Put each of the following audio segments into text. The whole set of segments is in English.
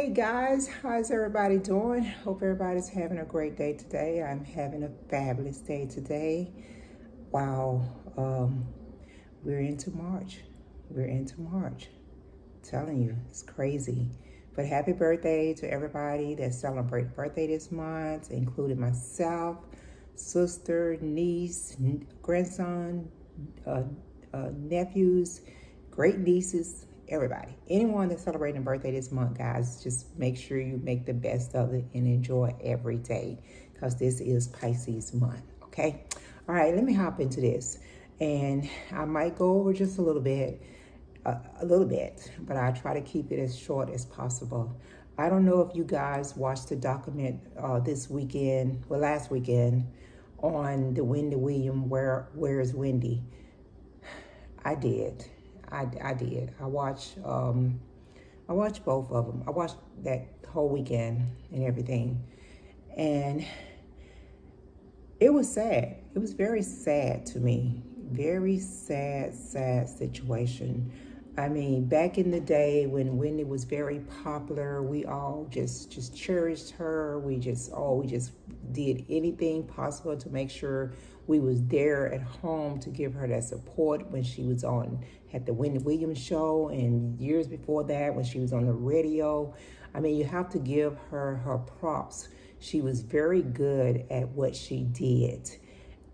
Hey guys, how's everybody doing? Hope everybody's having a great day today. I'm having a fabulous day today. Wow, we're into March. We're into March. I'm telling you, it's crazy. But happy birthday to everybody that celebrated birthday this month, including myself, sister, niece, grandson, nephews, great nieces, everybody. Anyone that's celebrating a birthday this month, guys, just make sure you make the best of it and enjoy every day because this is Pisces month, okay? All right, let me hop into this. And I might go over just a little bit, but I try to keep it as short as possible. I don't know if you guys watched the document last weekend, on the Wendy Williams, Where's Wendy? I did. I did. I watched both of them. I watched that whole weekend and everything. And it was sad. It was very sad to me. Very sad situation. I mean, back in the day when Wendy was very popular, we all just cherished her. We just did anything possible to make sure we was there at home to give her that support when she was had the Wendy Williams show, and years before that when she was on the radio. I mean, you have to give her her props. She was very good at what she did.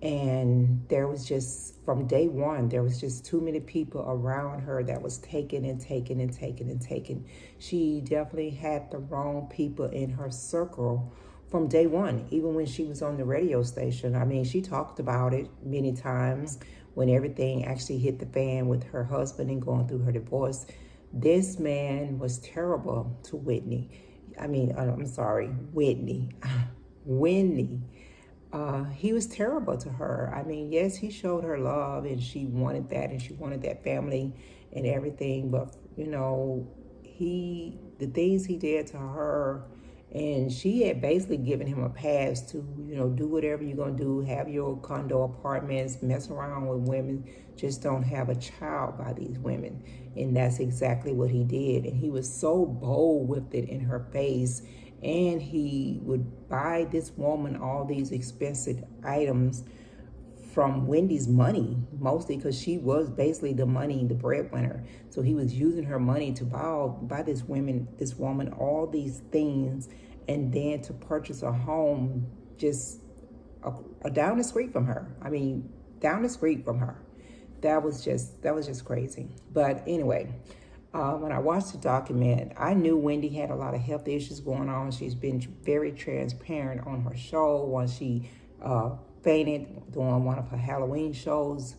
And there was just, from day one, there was just too many people around her that was taking and taking and taking and taking. She definitely had the wrong people in her circle from day one, even when she was on the radio station. I mean, she talked about it many times when everything actually hit the fan with her husband and going through her divorce. This man was terrible to Whitney. I'm sorry, Whitney. Wendy. He was terrible to her. I mean, yes, he showed her love and she wanted that and she wanted that family and everything. But, the things he did to her, and she had basically given him a pass to, do whatever you're going to do, have your condo apartments, mess around with women, just don't have a child by these women. And that's exactly what he did. And he was so bold with it in her face. And he would buy this woman all these expensive items from Wendy's money, mostly because she was basically the breadwinner. So he was using her money to buy this woman all these things, and then to purchase a home just down the street from her. I mean, down the street from her. That was just crazy. But anyway, when I watched the document, I knew Wendy had a lot of health issues going on. She's been very transparent on her show. Once she fainted during one of her Halloween shows,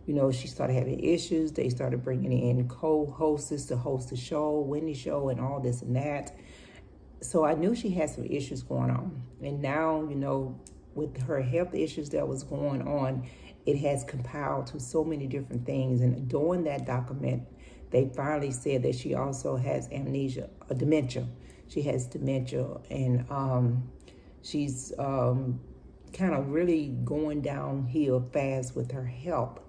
she started having issues. They started bringing in co-hosts to host the show, Wendy show, and all this and that. So I knew she had some issues going on. And now, with her health issues that was going on, it has compiled to so many different things. And during that document, they finally said that she also has dementia. She has dementia, and she's kind of really going downhill fast with her health.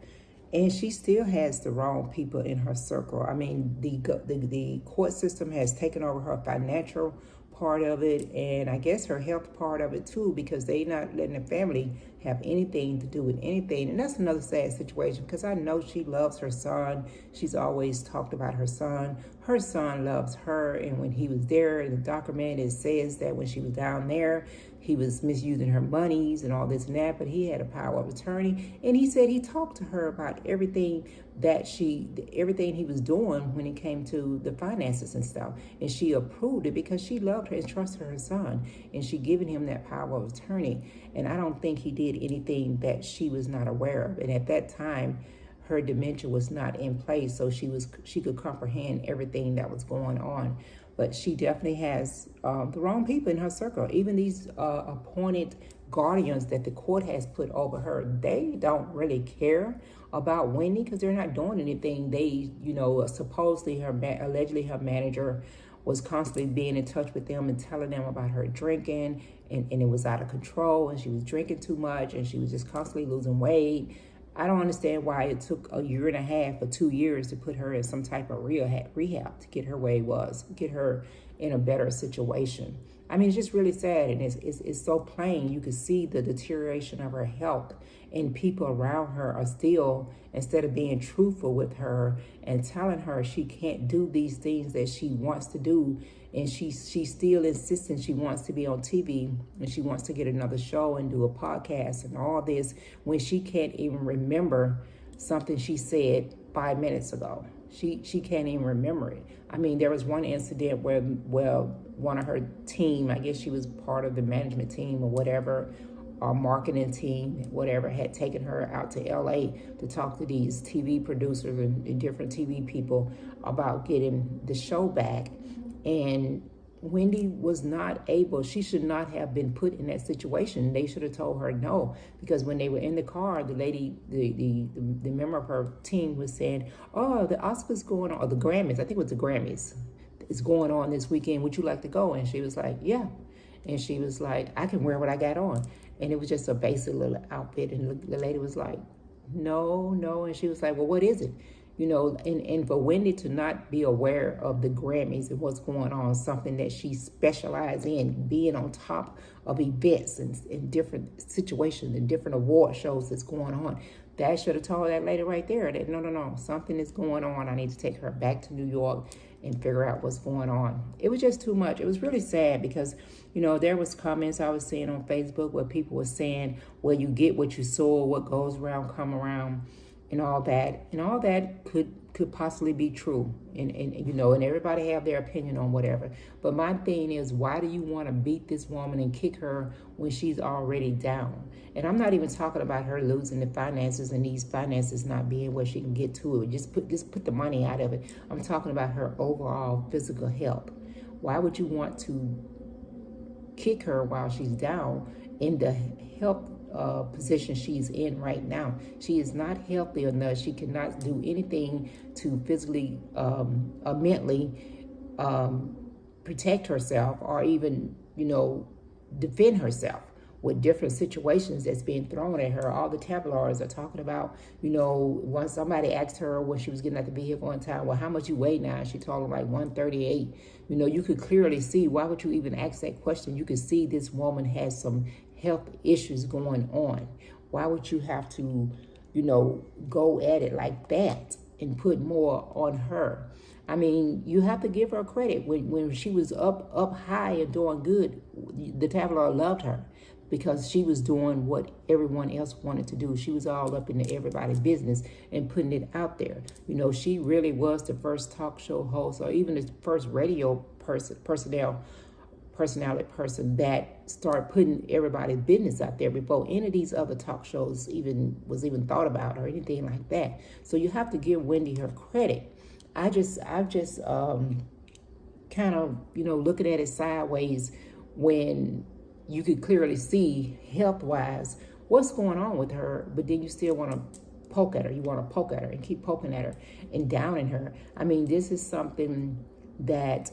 And she still has the wrong people in her circle. I mean, the court system has taken over her financial part of it, and I guess her health part of it too, because they not letting the family have anything to do with anything. And that's another sad situation, because I know she loves her son. She's always talked about her son. Her son loves her, and when he was there in the document, it says that when she was down there, he was misusing her monies and all this and that, but he had a power of attorney. And he said he talked to her about everything he was doing when it came to the finances and stuff. And she approved it because she loved her and trusted her son. And she given him that power of attorney. And I don't think he did anything that she was not aware of. And at that time, her dementia was not in place, so she could comprehend everything that was going on. But she definitely has the wrong people in her circle. Even these appointed guardians that the court has put over her, they don't really care about Wendy because they're not doing anything. They, supposedly allegedly her manager was constantly being in touch with them and telling them about her drinking, and it was out of control, and she was drinking too much, and she was just constantly losing weight. I don't understand why it took a year and a half or 2 years to put her in some type of rehab to get her where it was, get her in a better situation. I mean, it's just really sad, and it's so plain. You can see the deterioration of her health, and people around her are still, instead of being truthful with her and telling her she can't do these things that she wants to do, and she's still insisting she wants to be on TV and she wants to get another show and do a podcast and all this, when she can't even remember something she said 5 minutes ago. She can't even remember it. I mean, there was one incident where, well, one of her team, I guess she was part of the management team or whatever, or marketing team, whatever, had taken her out to LA to talk to these TV producers and different TV people about getting the show back. And Wendy was not able, she should not have been put in that situation. They should have told her no, because when they were in the car, the lady, the member of her team was saying, oh, the Oscars going on, or the Grammys, I think it was the Grammys, it's going on this weekend. Would you like to go? And she was like, yeah. And she was like, I can wear what I got on. And it was just a basic little outfit. And the lady was like, no. And she was like, well, what is it? You know, and for Wendy to not be aware of the Grammys and what's going on, something that she specializes in, being on top of events and in different situations and different award shows that's going on, that should have told that lady right there that no, something is going on. I need to take her back to New York and figure out what's going on. It was just too much. It was really sad because, you know, there was comments I was seeing on Facebook where people were saying, well, you get what you sow, what goes around come around, and all that could possibly be true, and you know, and everybody have their opinion on whatever. But my thing is, why do you want to beat this woman and kick her when she's already down? And I'm not even talking about her losing the finances and these finances not being where she can get to it. Just put the money out of it. I'm talking about her overall physical health. Why would you want to kick her while she's down in the health position she's in right now? She is not healthy enough. She cannot do anything to physically or mentally protect herself, or even, you know, defend herself with different situations that's being thrown at her. All the tabloids are talking about, you know, when somebody asked her when she was getting out the vehicle on time, well, how much you weigh now? She told them like 138. You know, you could clearly see, why would you even ask that question? You could see this woman has some health issues going on. Why would you have to, you know, go at it like that and put more on her? I mean, you have to give her credit. When she was up high and doing good, the tabloid loved her because she was doing what everyone else wanted to do. She was all up into everybody's business and putting it out there. You know, she really was the first talk show host, or even the first radio personality person that started putting everybody's business out there before any of these other talk shows was even thought about or anything like that. So you have to give Wendy her credit. I've just kind of, you know, looking at it sideways when you could clearly see health-wise what's going on with her, but then you still want to poke at her. You want to poke at her and keep poking at her and downing her. I mean, this is something that,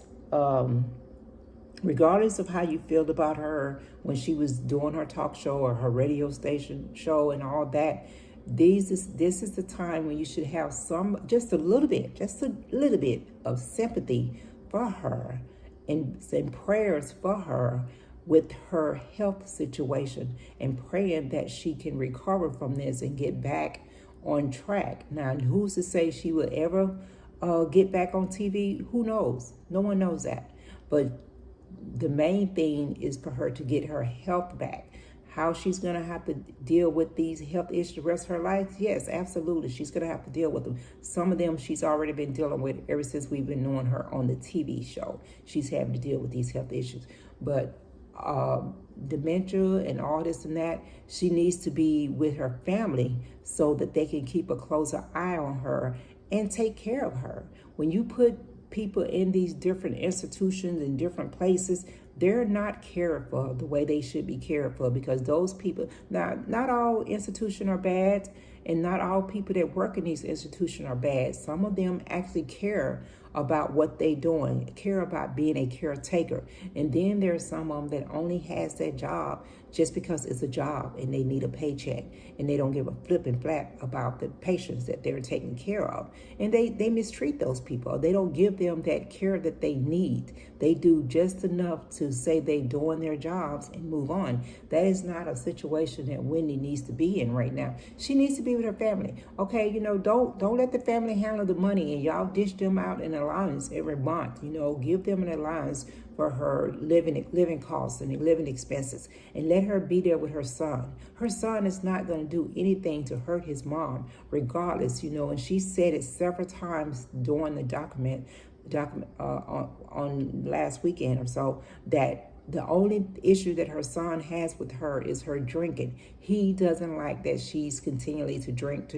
regardless of how you feel about her when she was doing her talk show or her radio station show and all that, this is the time when you should have just a little bit of sympathy for her and prayers for her with her health situation, and praying that she can recover from this and get back on track. Now, who's to say she will ever get back on TV? Who knows? No one knows that. But the main thing is for her to get her health back. How she's going to have to deal with these health issues the rest of her life? Yes, absolutely. She's going to have to deal with them. Some of them she's already been dealing with ever since we've been knowing her on the TV show. She's having to deal with these health issues. But dementia and all this and that, she needs to be with her family so that they can keep a closer eye on her and take care of her. When you put people in these different institutions and different places, they're not cared for the way they should be cared for, because those people, not all institutions are bad, and not all people that work in these institutions are bad. Some of them actually care about what they doing, care about being a caretaker. And then there's some of them that only has that job just because it's a job and they need a paycheck, and they don't give a flip and flap about the patients that they're taking care of. And they mistreat those people. They don't give them that care that they need. They do just enough to say they doing their jobs and move on. That is not a situation that Wendy needs to be in right now. She needs to be with her family. Okay, don't let the family handle the money and y'all dish them out an allowance every month. Give them an allowance for her living costs and living expenses, and let her be there with her son. Her son is not going to do anything to hurt his mom, regardless. And she said it several times during the document on last weekend or so, that the only issue that her son has with her is her drinking. He doesn't like that she's continually to drink.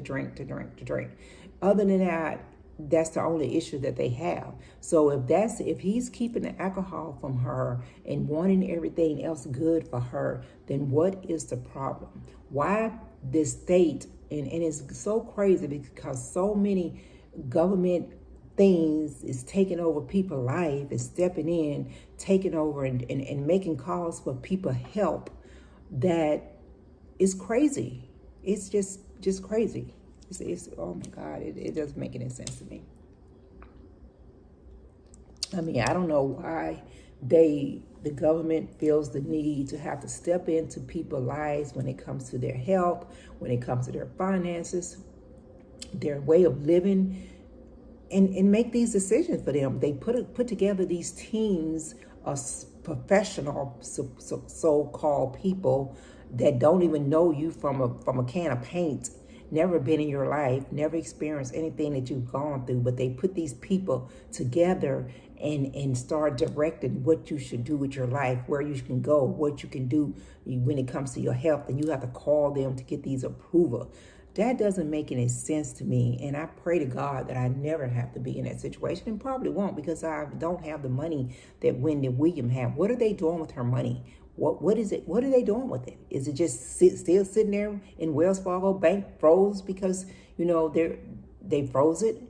Other than that, that's the only issue that they have. So if he's keeping the alcohol from her and wanting everything else good for her, then what is the problem? Why this state, and it's so crazy because so many government things is taking over people's life, is stepping in, taking over and making calls for people help, that is crazy. It's just crazy. It's oh my God, it doesn't make any sense to me. I mean, I don't know why the government feels the need to have to step into people's lives when it comes to their health, when it comes to their finances, their way of living, and make these decisions for them. They put together these teams of professional so-called people that don't even know you from a can of paint, never been in your life, never experienced anything that you've gone through, but they put these people together and start directing what you should do with your life, where you can go, what you can do when it comes to your health, and you have to call them to get these approval. That doesn't make any sense to me, and I pray to God that I never have to be in that situation, and probably won't, because I don't have the money that Wendy William have. What are they doing with her money? What is it? What are they doing with it? Is it just still sitting there in Wells Fargo Bank froze because they froze it?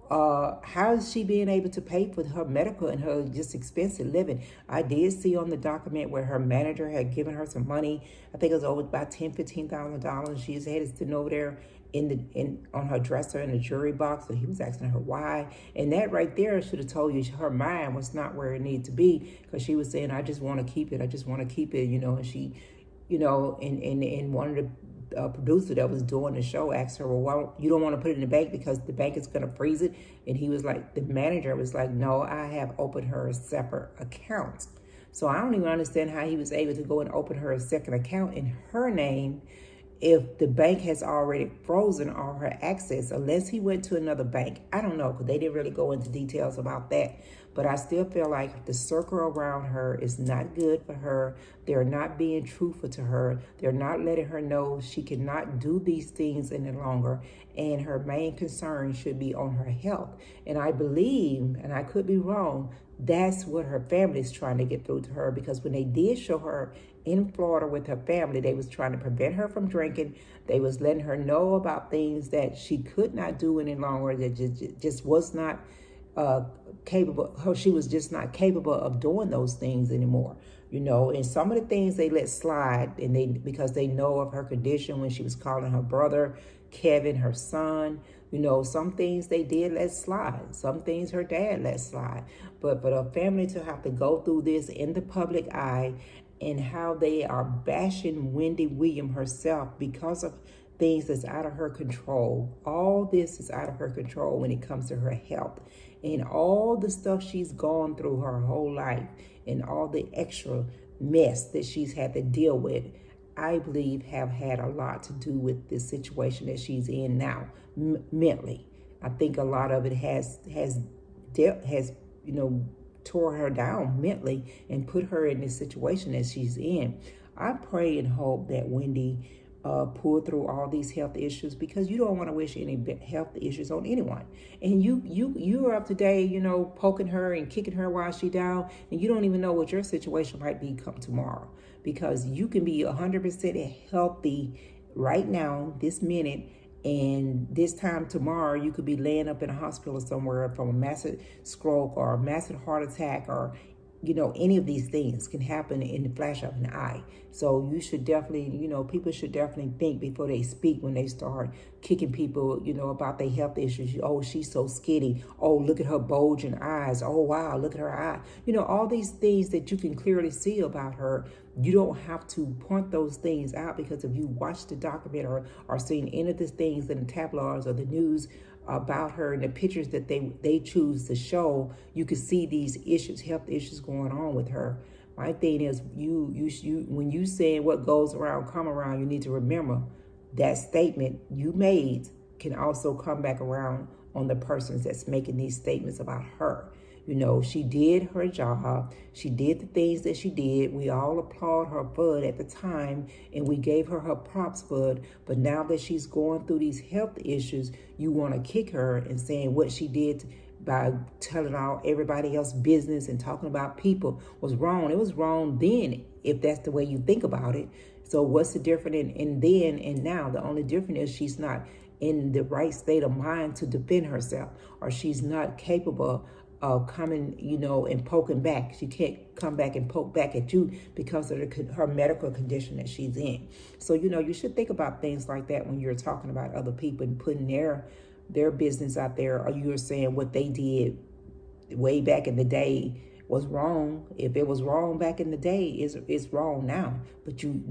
How is she being able to pay for her medical and her just expensive living? I did see on the document where her manager had given her some money. I think it was over about $10,000-$15,000. She's headed sitting over there on her dresser in the jury box. So he was asking her why, and that right there should have told you her mind was not where it needed to be, because she was saying, "I just want to keep it. I just want to keep it." And she, and one of the producer that was doing the show asked her, "Well, why you don't want to put it in the bank because the bank is going to freeze it?" And he was like, the manager was like, "No, I have opened her a separate account." So I don't even understand how he was able to go and open her a second account in her name if the bank has already frozen all her access, unless he went to another bank. I don't know, because they didn't really go into details about that. But I still feel like the circle around her is not good for her. They're not being truthful to her. They're not letting her know she cannot do these things any longer. And her main concern should be on her health. And I believe, and I could be wrong, that's what her family is trying to get through to her, because when they did show her in Florida with her family, they was trying to prevent her from drinking. They was letting her know about things that she could not do any longer, that just was not capable. She was just not capable of doing those things anymore. And some of the things they let slide, and because they know of her condition, when she was calling her brother Kevin her son. Some things they did let slide. Some things her dad let slide. But for the family to have to go through this in the public eye, and how they are bashing Wendy Williams herself because of things that's out of her control. All this is out of her control when it comes to her health. And all the stuff she's gone through her whole life, and all the extra mess that she's had to deal with, I believe have had a lot to do with this situation that she's in now, mentally. I think a lot of it has tore her down mentally and put her in this situation that she's in. I pray and hope that Wendy pull through all these health issues, because you don't want to wish any health issues on anyone. And you are up today, poking her and kicking her while she down, and you don't even know what your situation might be come tomorrow, because you can be 100% healthy right now, this minute, And this time tomorrow, you could be laying up in a hospital somewhere from a massive stroke or a massive heart attack, or any of these things can happen in the flash of an eye. So you should definitely, people should definitely think before they speak when they start kicking people, about their health issues. Oh, she's so skinny. Oh, look at her bulging eyes. Oh, wow, look at her eye. All these things that you can clearly see about her. You don't have to point those things out, because if you watch the documentary or seen any of the things in the tabloids or the news about her and the pictures that they choose to show, you can see these issues, health issues going on with her. My thing is, you when you say what goes around come around, you need to remember that statement you made can also come back around on the persons that's making these statements about her. She did her job. She did the things that she did. We all applaud her for it at the time, and we gave her props for it. But now that she's going through these health issues, you want to kick her and saying what she did by telling all everybody else business and talking about people was wrong. It was wrong then, if that's the way you think about it. So what's the difference in then and now? The only difference is she's not in the right state of mind to defend herself, or she's not capable of coming, and poking back. She can't come back and poke back at you because of her medical condition that she's in. So, you should think about things like that when you're talking about other people and putting their business out there, or you're saying what they did way back in the day was wrong. If it was wrong back in the day, it's wrong now. But you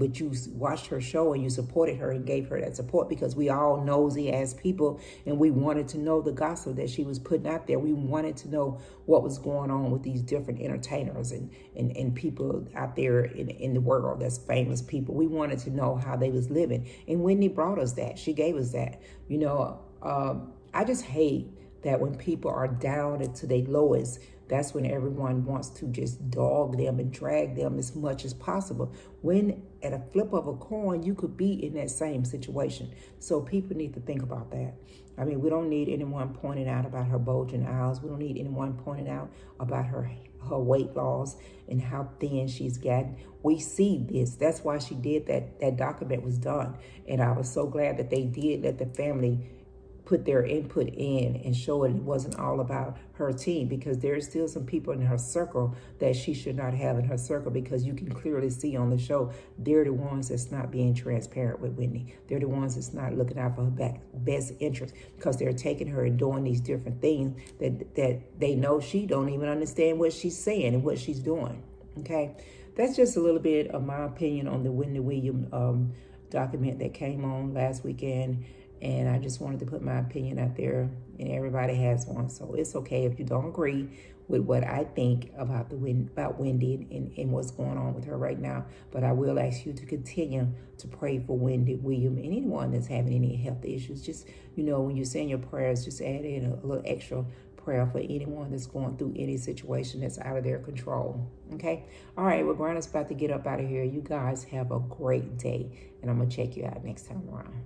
watched her show and you supported her and gave her that support, because we all nosy as people, and we wanted to know the gossip that she was putting out there. We wanted to know what was going on with these different entertainers and people out there in the world that's famous people. We wanted to know how they was living. And Wendy brought us that. She gave us that. I just hate that when people are down to their lowest, that's when everyone wants to just dog them and drag them as much as possible. When at a flip of a coin, you could be in that same situation. So people need to think about that. I mean, we don't need anyone pointing out about her bulging eyes. We don't need anyone pointing out about her weight loss and how thin she's gotten. We see this. That's why she did that. That document was done. And I was so glad that they did let the family put their input in and show it wasn't all about her team, because there's still some people in her circle that she should not have in her circle, because you can clearly see on the show they're the ones that's not being transparent with Wendy. They're the ones that's not looking out for her best interest, because they're taking her and doing these different things that they know she don't even understand what she's saying and what she's doing. Okay, that's just a little bit of my opinion on the Wendy Williams document that came on last weekend. And I just wanted to put my opinion out there, and everybody has one. So it's okay if you don't agree with what I think about Wendy and what's going on with her right now. But I will ask you to continue to pray for Wendy Williams and anyone that's having any health issues. Just, when you're saying your prayers, just add in a little extra prayer for anyone that's going through any situation that's out of their control. Okay? All right, well, Granna's about to get up out of here. You guys have a great day, and I'm going to check you out next time around.